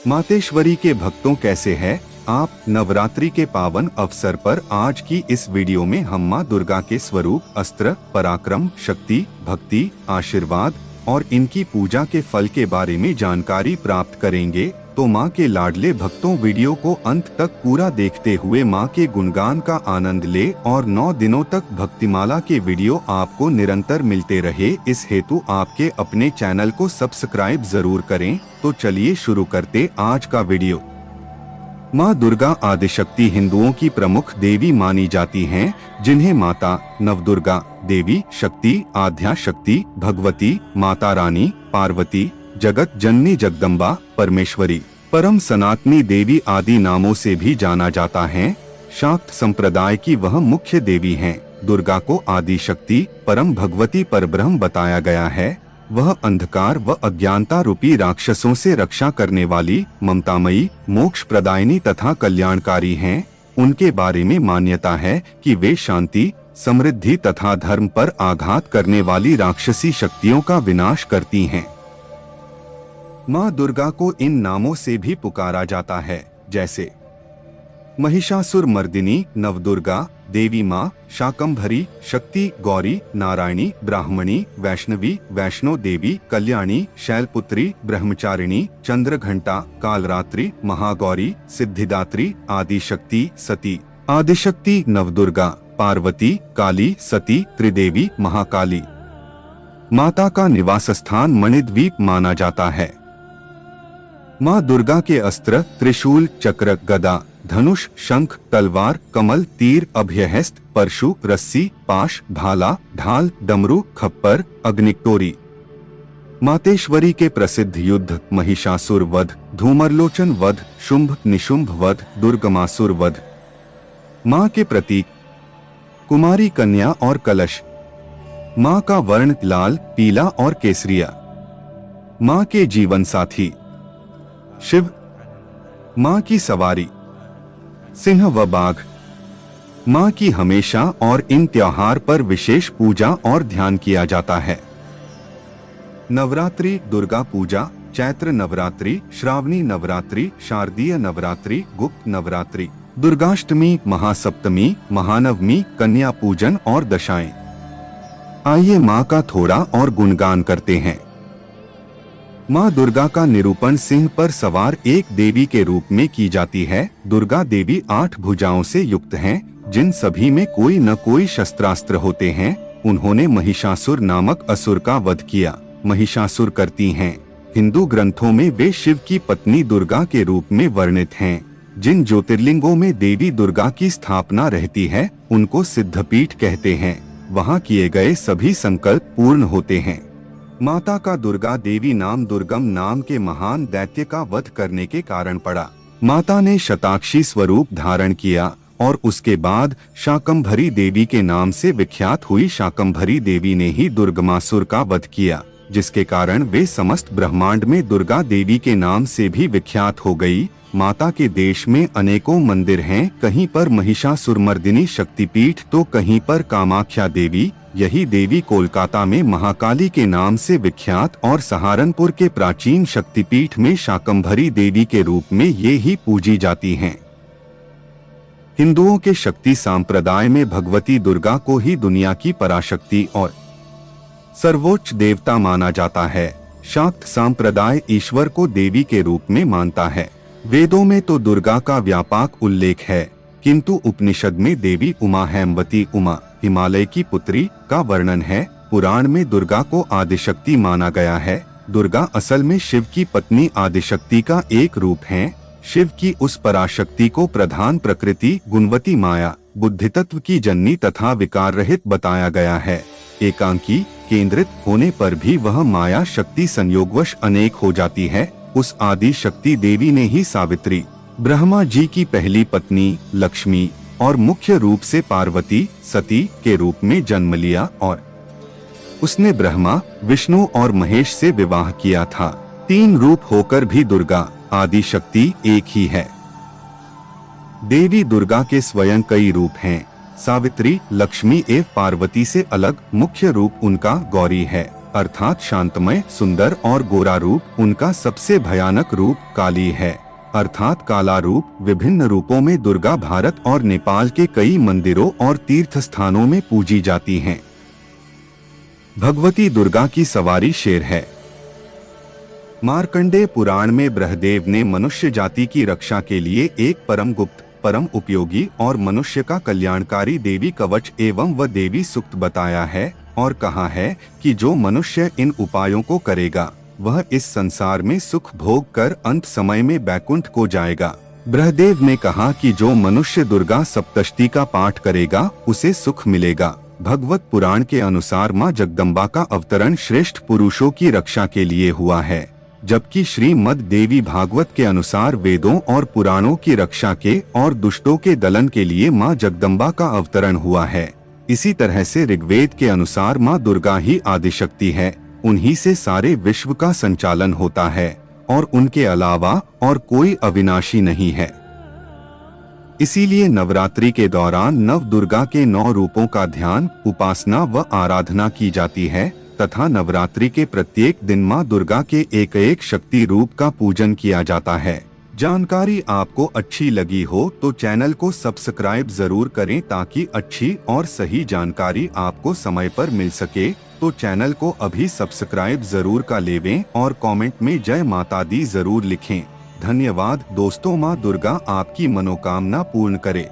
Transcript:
मातेश्वरी के भक्तों कैसे हैं आप। नवरात्रि के पावन अवसर पर आज की इस वीडियो में हम मां दुर्गा के स्वरूप, अस्त्र, पराक्रम, शक्ति, भक्ति, आशीर्वाद और इनकी पूजा के फल के बारे में जानकारी प्राप्त करेंगे। तो मां के लाडले भक्तों, वीडियो को अंत तक पूरा देखते हुए मां के गुणगान का आनंद ले और 9 दिनों तक भक्तिमाला के वीडियो आपको निरंतर मिलते रहे, इस हेतु आपके अपने चैनल को सब्सक्राइब जरूर करें। तो चलिए शुरू करते आज का वीडियो। माँ दुर्गा आदिशक्ति हिंदुओं की प्रमुख देवी मानी जाती हैं, जिन्हें माता नवदुर्गा, देवी शक्ति, आद्या शक्ति, भगवती, माता रानी, पार्वती, जगत जननी, जगदम्बा, परमेश्वरी, परम सनातनी देवी आदि नामों से भी जाना जाता है। शाक्त संप्रदाय की वह मुख्य देवी हैं। दुर्गा को आदि शक्ति, परम भगवती, परब्रह्म बताया गया है। वह अंधकार व अज्ञानता रूपी राक्षसों से रक्षा करने वाली, ममतामयी, मोक्ष प्रदायिनी तथा कल्याणकारी हैं। उनके बारे में मान्यता है कि वे शांति, समृद्धि तथा धर्म पर आघात करने वाली राक्षसी शक्तियों का विनाश करती हैं। माँ दुर्गा को इन नामों से भी पुकारा जाता है, जैसे महिषासुर मर्दिनी, नवदुर्गा, देवी माँ, शाकंभरी, शक्ति, गौरी, नारायणी, ब्राह्मणी, वैष्णवी, वैष्णो देवी, कल्याणी, शैलपुत्री, ब्रह्मचारिणी, चंद्रघंटा, कालरात्रि, महागौरी, सिद्धिदात्री, आदिशक्ति, सती, आदिशक्ति, नवदुर्गा, पार्वती, काली, सती, त्रिदेवी, महाकाली। माता का निवास स्थान मणिद्वीप माना जाता है। माँ दुर्गा के अस्त्र त्रिशूल, चक्र, गदा, धनुष, शंख, तलवार, कमल, तीर, अभयहस्त, परशु, रस्सी, पाश, भाला, ढाल, डमरू, खप्पर, अग्निटोरी। मातेश्वरी के प्रसिद्ध युद्ध महिषासुर वध, धूमरलोचन वध, शुंभ निशुंभ वध, दुर्गमासुर वध। माँ के प्रतीक कुमारी, कन्या और कलश। माँ का वर्ण लाल, पीला और केसरिया। माँ के जीवन साथी शिव। माँ की सवारी सिंह व बाघ। माँ की हमेशा और इन त्योहार पर विशेष पूजा और ध्यान किया जाता है। नवरात्रि, दुर्गा पूजा, चैत्र नवरात्रि, श्रावणी नवरात्रि, शारदीय नवरात्रि, गुप्त नवरात्रि, दुर्गाष्टमी, महासप्तमी, महानवमी, कन्या पूजन और दशाएं। आइए माँ का थोड़ा और गुणगान करते हैं। माँ दुर्गा का निरूपण सिंह पर सवार एक देवी के रूप में की जाती है। दुर्गा देवी 8 भुजाओं से युक्त हैं, जिन सभी में कोई न कोई शस्त्रास्त्र होते हैं। उन्होंने महिषासुर नामक असुर का वध किया। महिषासुर करती हैं। हिंदू ग्रंथों में वे शिव की पत्नी दुर्गा के रूप में वर्णित हैं। जिन ज्योतिर्लिंगों में देवी दुर्गा की स्थापना रहती है, उनको सिद्धपीठ कहते हैं। वहाँ किए गए सभी संकल्प पूर्ण होते हैं। माता का दुर्गा देवी नाम दुर्गम नाम के महान दैत्य का वध करने के कारण पड़ा। माता ने शताक्षी स्वरूप धारण किया और उसके बाद शाकंभरी देवी के नाम से विख्यात हुई शाकंभरी देवी ने ही दुर्गमासुर का वध किया, जिसके कारण वे समस्त ब्रह्मांड में दुर्गा देवी के नाम से भी विख्यात हो गई। माता के देश में अनेकों मंदिर हैं, कहीं पर महिषासुरमर्दिनी शक्तिपीठ तो कहीं पर कामाख्या देवी। यही देवी कोलकाता में महाकाली के नाम से विख्यात और सहारनपुर के प्राचीन शक्तिपीठ में शाकंभरी देवी के रूप में ये ही पूजी जाती हैं। हिंदुओं के शक्ति संप्रदाय में भगवती दुर्गा को ही दुनिया की पराशक्ति और सर्वोच्च देवता माना जाता है। शाक्त संप्रदाय ईश्वर को देवी के रूप में मानता है। वेदों में तो दुर्गा का व्यापक उल्लेख है, किंतु उपनिषद में देवी उमा, हेमवती उमा, हिमालय की पुत्री का वर्णन है। पुराण में दुर्गा को आदिशक्ति माना गया है। दुर्गा असल में शिव की पत्नी आदिशक्ति का एक रूप है। शिव की उस पराशक्ति को प्रधान प्रकृति, गुणवती माया, बुद्धितत्व की जननी तथा विकार रहित बताया गया है। एकांकी, केंद्रित होने पर भी वह माया शक्ति संयोगवश अनेक हो जाती है। उस आदि शक्ति देवी ने ही सावित्री, ब्रह्मा जी की पहली पत्नी, लक्ष्मी और मुख्य रूप से पार्वती, सती के रूप में जन्म लिया और उसने ब्रह्मा, विष्णु और महेश से विवाह किया था। 3 रूप होकर भी दुर्गा आदि शक्ति एक ही है। देवी दुर्गा के स्वयं कई रूप हैं। सावित्री, लक्ष्मी एवं पार्वती से अलग मुख्य रूप उनका गौरी है। अर्थात शांतमय, सुंदर और गोरा रूप। उनका सबसे भयानक रूप काली है, अर्थात काला रूप। विभिन्न रूपों में दुर्गा भारत और नेपाल के कई मंदिरों और तीर्थ स्थानों में पूजी जाती हैं। भगवती दुर्गा की सवारी शेर है। मार्कंडेय पुराण में ब्रह्मदेव ने मनुष्य जाति की रक्षा के लिए एक परम गुप्त, परम उपयोगी और मनुष्य का कल्याणकारी देवी कवच एवं व देवी सूक्त बताया है और कहा है कि जो मनुष्य इन उपायों को करेगा वह इस संसार में सुख भोग कर अंत समय में बैकुंठ को जाएगा। ब्रह्मदेव ने कहा कि जो मनुष्य दुर्गा सप्तशती का पाठ करेगा उसे सुख मिलेगा। भगवत पुराण के अनुसार मां जगदम्बा का अवतरण श्रेष्ठ पुरुषों की रक्षा के लिए हुआ है, जबकि श्रीमद् देवी भागवत के अनुसार वेदों और पुराणों की रक्षा के और दुष्टों के दलन के लिए मां जगदम्बा का अवतरण हुआ है। इसी तरह से ऋग्वेद के अनुसार मां दुर्गा ही आदिशक्ति है, उन्हीं से सारे विश्व का संचालन होता है और उनके अलावा और कोई अविनाशी नहीं है। इसीलिए नवरात्रि के दौरान नव दुर्गा के 9 रूपों का ध्यान, उपासना व आराधना की जाती है तथा नवरात्रि के प्रत्येक दिन मां दुर्गा के एक एक शक्ति रूप का पूजन किया जाता है। जानकारी आपको अच्छी लगी हो तो चैनल को सब्सक्राइब जरूर करें ताकि अच्छी और सही जानकारी आपको समय पर मिल सके। तो चैनल को अभी सब्सक्राइब जरूर कर लेवें और कमेंट में जय माता दी जरूर लिखें। धन्यवाद दोस्तों। मां दुर्गा आपकी मनोकामना पूर्ण करे।